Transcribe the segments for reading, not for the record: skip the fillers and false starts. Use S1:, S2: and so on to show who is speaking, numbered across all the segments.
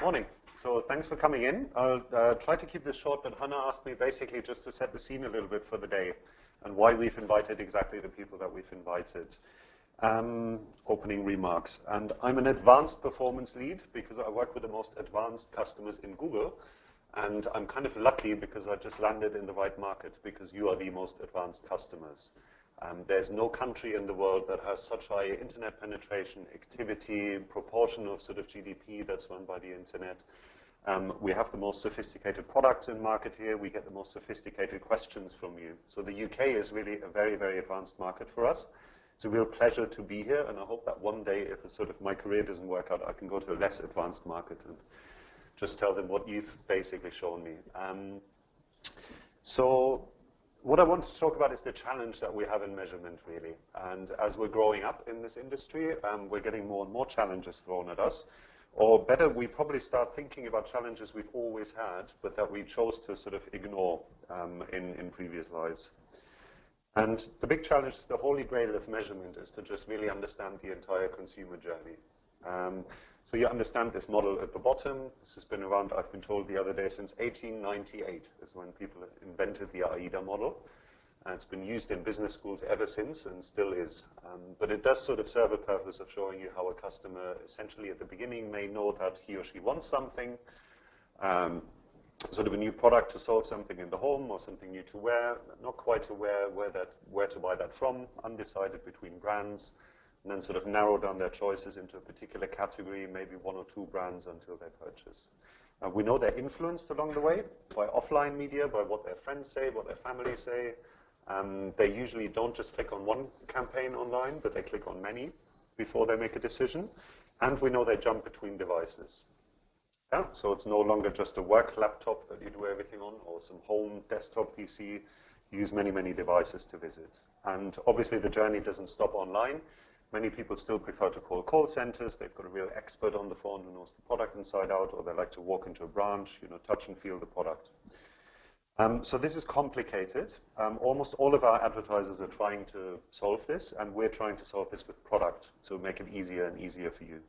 S1: Morning. So thanks for coming in. I'll try to keep this short, but Hannah asked me basically just to set the scene a little bit for the day and why we've invited exactly the people that we've invited. Opening remarks. And I'm an advanced performance lead because I work with the most advanced customers in Google. And I'm kind of lucky because I just landed in the right market because you are the most advanced customers. There's no country in the world that has such high internet penetration, activity, proportion of sort of GDP that's run by the internet. We have the most sophisticated products in market here. We get the most sophisticated questions from you. So the UK is really a very, very advanced market for us. It's a real pleasure to be here, and I hope that one day, if sort of my career doesn't work out, I can go to a less advanced market and just tell them what you've basically shown me. So what I want to talk about is the challenge that we have in measurement, really. And as we're growing up in this industry, we're getting more and more challenges thrown at us. Or better, we probably start thinking about challenges we've always had, but that we chose to sort of ignore in previous lives. And the big challenge, the holy grail of measurement, is to just really understand the entire consumer journey. So you understand this model at the bottom. This has been around, I've been told the other day, since 1898 is when people invented the AIDA model. And it's been used in business schools ever since and still is. But it does sort of serve a purpose of showing you how a customer essentially at the beginning may know that he or she wants something, sort of a new product to solve something in the home or something new to wear, not quite aware where to buy that from, undecided between brands, and then sort of narrow down their choices into a particular category, maybe one or two brands until they purchase. We know they're influenced along the way by offline media, by what their friends say, what their family say. They usually don't just click on one campaign online, but they click on many before they make a decision. And we know they jump between devices. Yeah? So it's no longer just a work laptop that you do everything on or some home desktop PC. You use many, many devices to visit. And obviously the journey doesn't stop online. Many people still prefer to call centers. They've got a real expert on the phone who knows the product inside out, or they like to walk into a branch, touch and feel the product. So this is complicated. Almost all of our advertisers are trying to solve this, and we're trying to solve this with product, so make it easier and easier for you.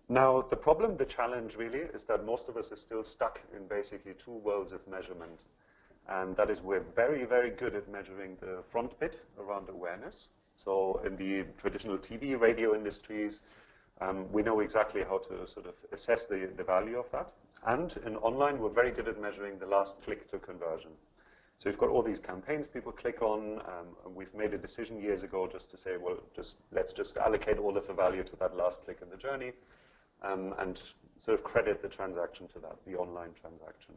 S1: Now, the problem, the challenge really, is that most of us are still stuck in basically two worlds of measurement. And that is we're very, very good at measuring the front bit around awareness. So in the traditional TV, radio industries, we know exactly how to sort of assess the value of that. And in online, we're very good at measuring the last click to conversion. So we've got all these campaigns people click on, and we've made a decision years ago just to say, well, let's just allocate all of the value to that last click in the journey, and sort of credit the transaction to that, the online transaction.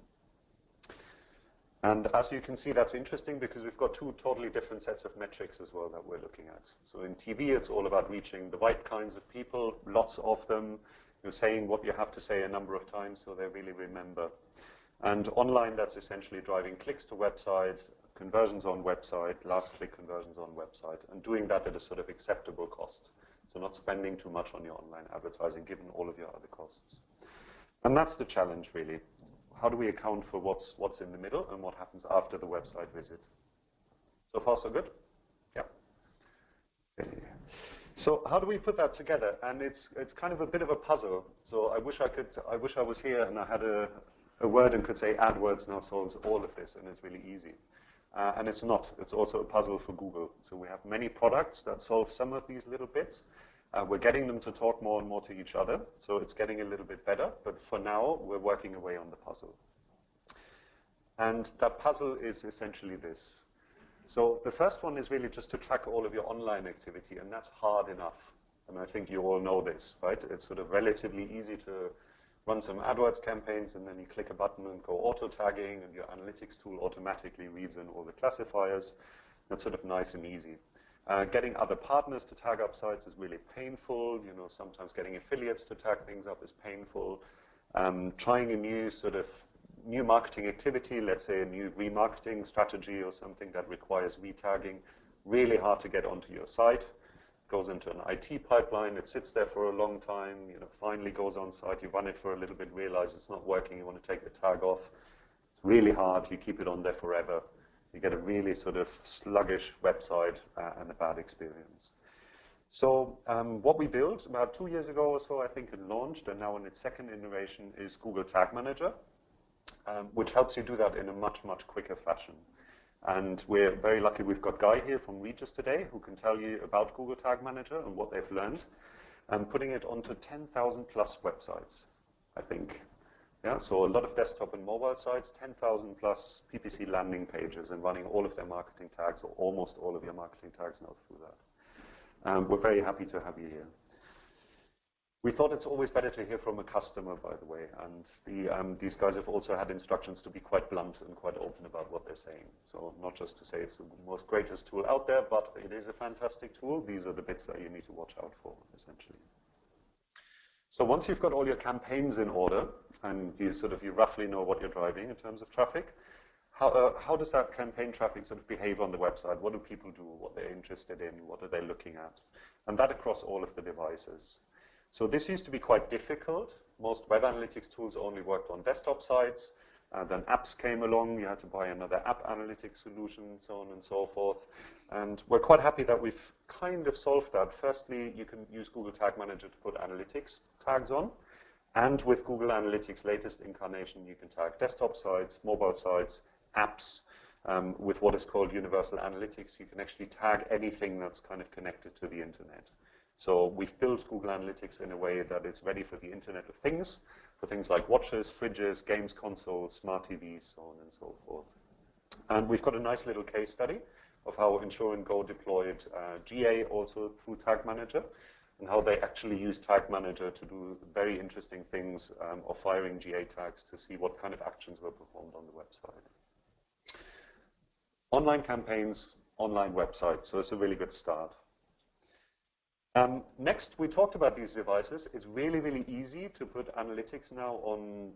S1: And as you can see, that's interesting because we've got two totally different sets of metrics as well that we're looking at. So in TV, it's all about reaching the right kinds of people, lots of them. You're saying what you have to say a number of times so they really remember. And online, that's essentially driving clicks to website, conversions on website, last click conversions on website, and doing that at a sort of acceptable cost. So not spending too much on your online advertising, given all of your other costs. And that's the challenge, really. How do we account for what's in the middle and what happens after the website visit? So far, so good? Yeah. So how do we put that together? And it's kind of a bit of a puzzle. So I wish I was here and I had a word and could say AdWords now solves all of this, and it's really easy. And it's not. It's also a puzzle for Google. So we have many products that solve some of these little bits. We're getting them to talk more and more to each other, so it's getting a little bit better, but for now, we're working away on the puzzle. And that puzzle is essentially this. So the first one is really just to track all of your online activity, and that's hard enough. And I think you all know this, right? It's sort of relatively easy to run some AdWords campaigns, and then you click a button and go auto-tagging, and your analytics tool automatically reads in all the classifiers. That's sort of nice and easy. Getting other partners to tag up sites is really painful. Sometimes getting affiliates to tag things up is painful. Trying a new marketing activity, let's say a new remarketing strategy or something that requires retagging, really hard to get onto your site. Goes into an IT pipeline, it sits there for a long time, finally goes on site, you run it for a little bit, realize it's not working, you want to take the tag off. It's really hard, you keep it on there forever. You get a really sort of sluggish website and a bad experience. So what we built about 2 years ago or so, I think it launched, and now in its second iteration is Google Tag Manager, which helps you do that in a much, much quicker fashion. And we're very lucky we've got Guy here from Regis today who can tell you about Google Tag Manager and what they've learned, and putting it onto 10,000 plus websites, I think. Yeah, so a lot of desktop and mobile sites, 10,000 plus PPC landing pages, and running all of their marketing tags, or almost all of your marketing tags now through that. We're very happy to have you here. We thought it's always better to hear from a customer, by the way, and these guys have also had instructions to be quite blunt and quite open about what they're saying. So not just to say it's the most greatest tool out there, but it is a fantastic tool. These are the bits that you need to watch out for, essentially. So once you've got all your campaigns in order, and you roughly know what you're driving in terms of traffic, how does that campaign traffic sort of behave on the website? What do people do? What they're interested in? What are they looking at? And that across all of the devices. So this used to be quite difficult. Most web analytics tools only worked on desktop sites. Then apps came along. You had to buy another app analytics solution, so on and so forth. And we're quite happy that we've kind of solved that. Firstly, you can use Google Tag Manager to put analytics tags on. And with Google Analytics' latest incarnation, you can tag desktop sites, mobile sites, apps. With what is called Universal Analytics, you can actually tag anything that's kind of connected to the internet. So we've built Google Analytics in a way that it's ready for the Internet of Things, for things like watches, fridges, games consoles, smart TVs, so on and so forth. And we've got a nice little case study of how Insure & Go deployed GA also through Tag Manager, and how they actually use Tag Manager to do very interesting things of firing GA tags to see what kind of actions were performed on the website. Online campaigns, online websites, so it's a really good start. Next, we talked about these devices. It's really, really easy to put analytics now on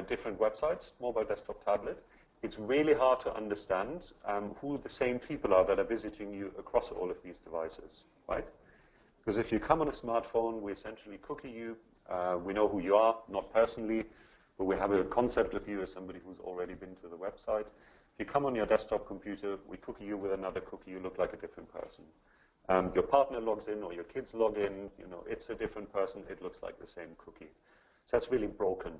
S1: different websites, mobile, desktop, tablet. It's really hard to understand who the same people are that are visiting you across all of these devices, right? Because if you come on a smartphone, we essentially cookie you. We know who you are, not personally, but we have a concept of you as somebody who's already been to the website. If you come on your desktop computer, we cookie you with another cookie, you look like a different person. Your partner logs in or your kids log in, it's a different person, it looks like the same cookie. So that's really broken.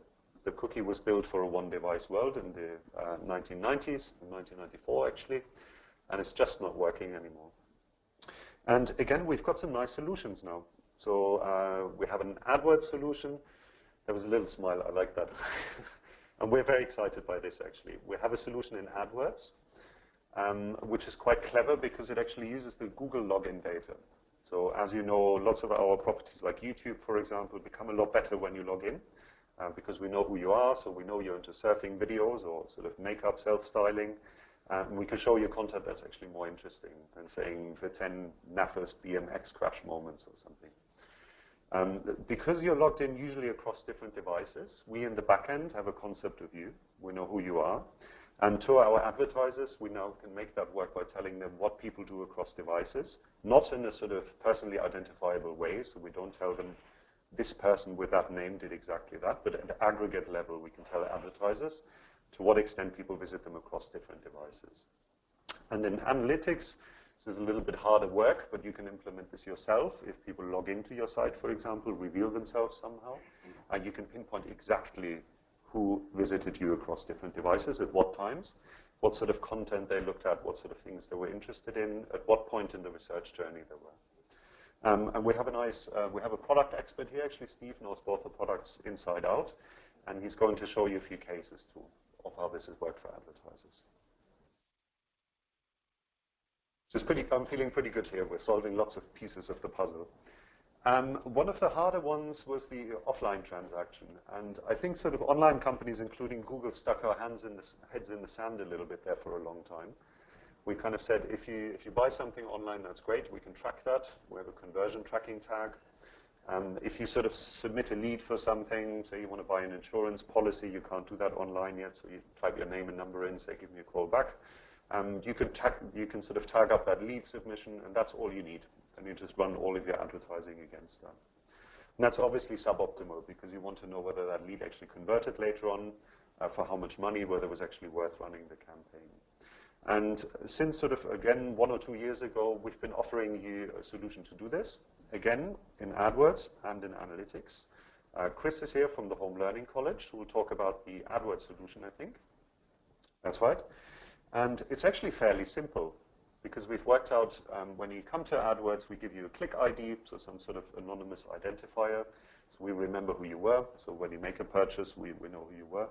S1: The cookie was built for a one-device world in the 1990s, in 1994 actually, and it's just not working anymore. And again, we've got some nice solutions now. So we have an AdWords solution. There was a little smile, I like that. And we're very excited by this actually. We have a solution in AdWords, which is quite clever because it actually uses the Google login data. So as you know, lots of our properties like YouTube, for example, become a lot better when you log in because we know who you are, so we know you're into surfing videos or sort of makeup, self-styling. And we can show you content that's actually more interesting than saying the 10 naffest BMX crash moments or something. Because you're logged in usually across different devices, we in the back end have a concept of you. We know who you are. And to our advertisers, we now can make that work by telling them what people do across devices, not in a sort of personally identifiable way, so we don't tell them this person with that name did exactly that, but at the aggregate level, we can tell advertisers to what extent people visit them across different devices. And in analytics, this is a little bit harder work, but you can implement this yourself. If people log into your site, for example, reveal themselves somehow, you can pinpoint exactly who visited you across different devices, at what times, what sort of content they looked at, what sort of things they were interested in, at what point in the research journey they were. And we have a product expert here, actually Steve knows both the products inside out, and he's going to show you a few cases too of how this has worked for advertisers. I'm feeling pretty good here. We're solving lots of pieces of the puzzle. One of the harder ones was the offline transaction. And I think sort of online companies, including Google, stuck our heads in the sand a little bit there for a long time. We kind of said, if you buy something online, that's great. We can track that. We have a conversion tracking tag. If you sort of submit a lead for something, say you want to buy an insurance policy, you can't do that online yet, so you type your name and number in, say, give me a call back. You can sort of tag up that lead submission, and that's all you need. And you just run all of your advertising against that. And that's obviously suboptimal because you want to know whether that lead actually converted later on, for how much money, whether it was actually worth running the campaign. And since sort of, again, 1 or 2 years ago, we've been offering you a solution to do this, again, in AdWords and in analytics. Chris is here from the Home Learning College, who will talk about the AdWords solution, I think. That's right. And it's actually fairly simple, because we've worked out when you come to AdWords, we give you a click ID, so some sort of anonymous identifier, so we remember who you were. So when you make a purchase, we know who you were.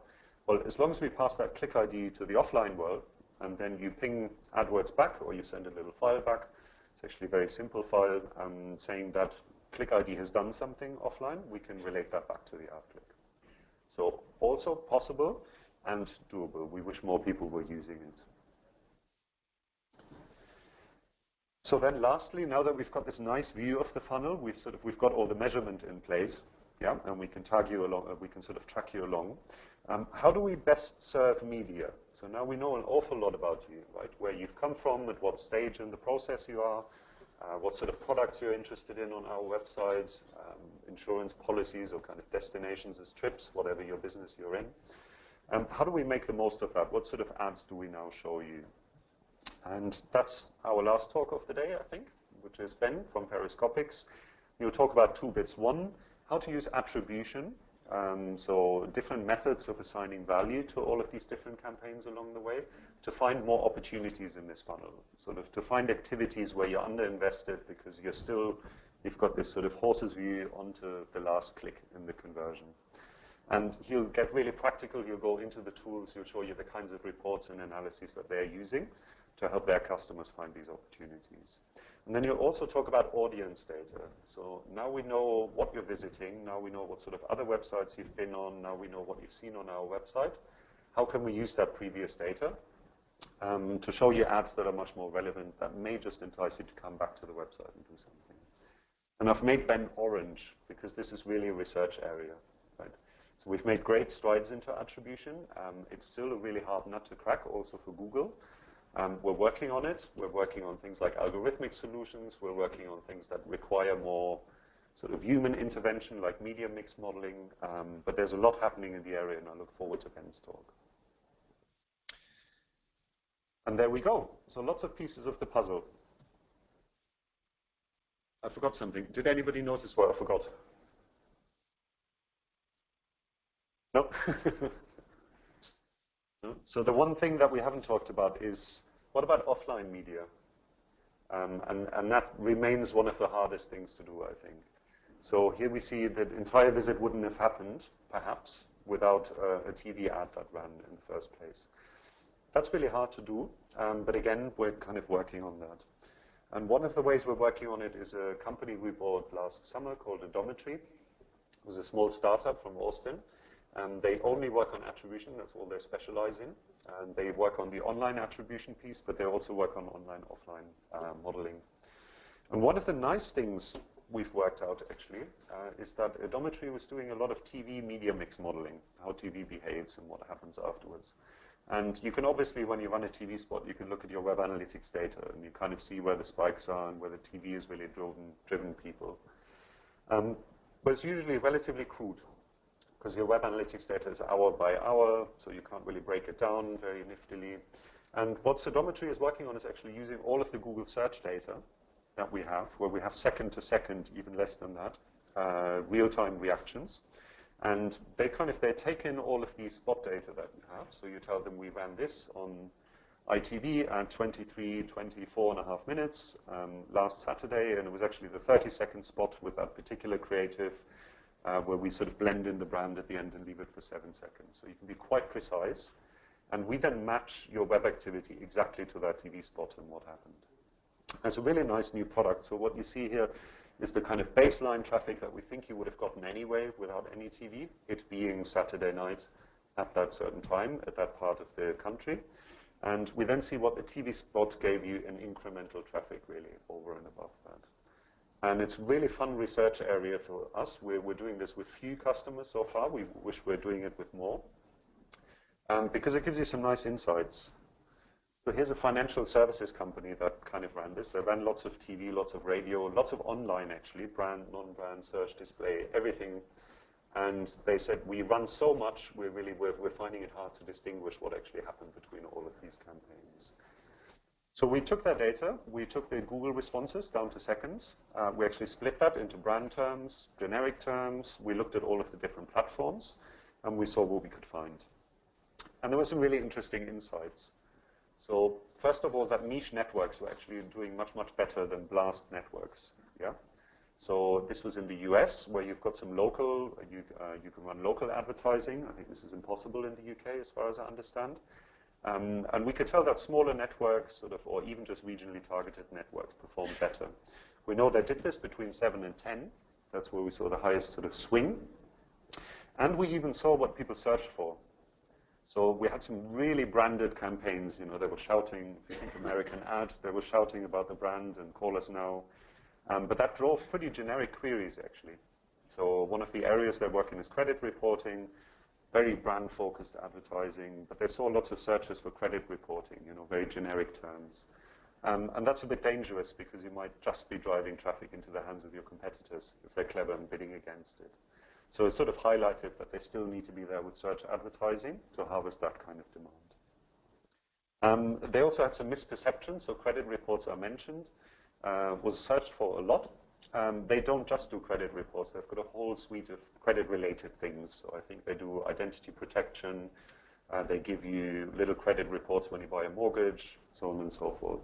S1: Well, as long as we pass that click ID to the offline world, and then you ping AdWords back, or you send a little file back. It's actually a very simple file saying that click ID has done something offline. We can relate that back to the ad click. So also possible and doable. We wish more people were using it. So then lastly, now that we've got this nice view of the funnel, we've got all the measurement in place, yeah, and we can tag you along, we can sort of track you along. How do we best serve media? So now we know an awful lot about you, right? Where you've come from, at what stage in the process you are, what sort of products you're interested in on our website, insurance policies or kind of destinations as trips, whatever your business you're in. How do we make the most of that? What sort of ads do we now show you? And that's our last talk of the day, I think, which is Ben from Periscopics. He'll talk about 2 bits. One, how to use attribution. So different methods of assigning value to all of these different campaigns along the way to find more opportunities in this funnel, sort of to find activities where you're underinvested because you've got this sort of horse's view onto the last click in the conversion. And he'll get really practical. He'll go into the tools. He'll show you the kinds of reports and analyses that they're using to help their customers find these opportunities. And then you'll also talk about audience data. So now we know what you're visiting. Now we know what sort of other websites you've been on. Now we know what you've seen on our website. How can we use that previous data to show you ads that are much more relevant, that may just entice you to come back to the website and do something? And I've made Ben orange because this is really a research area, right? So we've made great strides into attribution. It's still a really hard nut to crack also for Google. We're working on it. We're working on things like algorithmic solutions. We're working on things that require more sort of human intervention, like media mix modeling. But there's a lot happening in the area, and I look forward to Ben's talk. And there we go. So lots of pieces of the puzzle. I forgot something. Did anybody notice what I forgot? No? No? So the one thing that we haven't talked about is, what about offline media? And that remains one of the hardest things to do, I think. So here we see that the entire visit wouldn't have happened, perhaps, without a TV ad that ran in the first place. That's really hard to do, but again, we're kind of working on that. And one of the ways we're working on it is a company we bought last summer called Odometry. It was a small startup from Austin. They only work on attribution, that's all they specialize in. And they work on the online attribution piece, but they also work on online-offline modeling. And one of the nice things we've worked out, actually, is that Odometry was doing a lot of TV media mix modeling, how TV behaves and what happens afterwards. And you can obviously, when you run a TV spot, you can look at your web analytics data, and you kind of see where the spikes are and where the TV has really driven people. But it's usually relatively crude, because your web analytics data is hour by hour, so you can't really break it down very niftily. And what Odometry is working on is actually using all of the Google search data that we have, where we have second to second, even less than that, real-time reactions. And they take in all of these spot data that we have. So you tell them we ran this on ITV at 24.5 minutes last Saturday, and it was actually the 30-second spot with that particular creative where we sort of blend in the brand at the end and leave it for 7 seconds. So you can be quite precise. And we then match your web activity exactly to that TV spot and what happened. It's a really nice new product. So what you see here is the kind of baseline traffic that we think you would have gotten anyway without any TV, it being Saturday night at that certain time, at that part of the country. And we then see what the TV spot gave you in incremental traffic, really, over and above that. And it's a really fun research area for us. We're doing this with few customers so far. We wish we're doing it with more. Because it gives you some nice insights. So here's a financial services company that kind of ran this. They ran lots of TV, lots of radio, lots of online, actually, brand, non-brand, search, display, everything. And they said, we run so much, we're finding it hard to distinguish what actually happened between all of these campaigns. So we took that data, we took the Google responses down to seconds. We actually split that into brand terms, generic terms. We looked at all of the different platforms, and we saw what we could find. And there were some really interesting insights. So first of all, that niche networks were actually doing much, much better than blast networks. Yeah. So this was in the US, where you've got some local, you can run local advertising. I think this is impossible in the UK, as far as I understand. And we could tell that smaller networks, or even just regionally targeted networks, perform better. We know they did this between 7 and 10. That's where we saw the highest sort of swing. And we even saw what people searched for. So we had some really branded campaigns. You know, they were shouting, if you think American ad, they were shouting about the brand and call us now. But that drove pretty generic queries, actually. So one of the areas they're working is credit reporting, very brand-focused advertising, but they saw lots of searches for credit reporting, you know, very generic terms. And that's a bit dangerous because you might just be driving traffic into the hands of your competitors if they're clever and bidding against it. So it sort of highlighted that they still need to be there with search advertising to harvest that kind of demand. They also had some misperceptions, so credit reports are mentioned, was searched for a lot. They don't just do credit reports. They've got a whole suite of credit-related things. So I think they do identity protection. They give you little credit reports when you buy a mortgage, so on and so forth.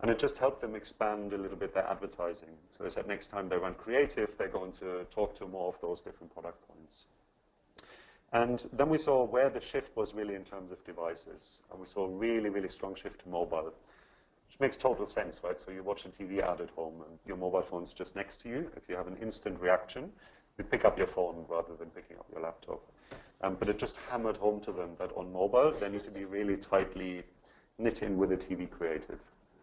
S1: And it just helped them expand a little bit their advertising. So as that next time they run creative, they're going to talk to more of those different product points. And then we saw where the shift was really in terms of devices. And we saw a really, really strong shift to mobile. Which makes total sense, right? So you watch a TV ad at home and your mobile phone's just next to you. If you have an instant reaction, you pick up your phone rather than picking up your laptop. But it just hammered home to them that on mobile, they need to be really tightly knit in with a TV creative.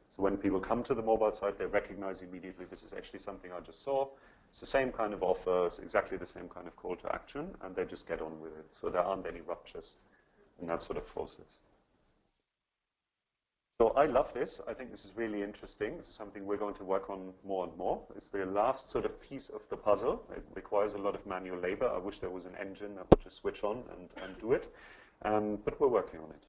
S1: So when people come to the mobile site, they recognize immediately this is actually something I just saw. It's the same kind of offer, it's exactly the same kind of call to action, and they just get on with it. So there aren't any ruptures in that sort of process. So I love this. I think this is really interesting. This is something we're going to work on more and more. It's the last sort of piece of the puzzle. It requires a lot of manual labor. I wish there was an engine that would just switch on and do it. But we're working on it.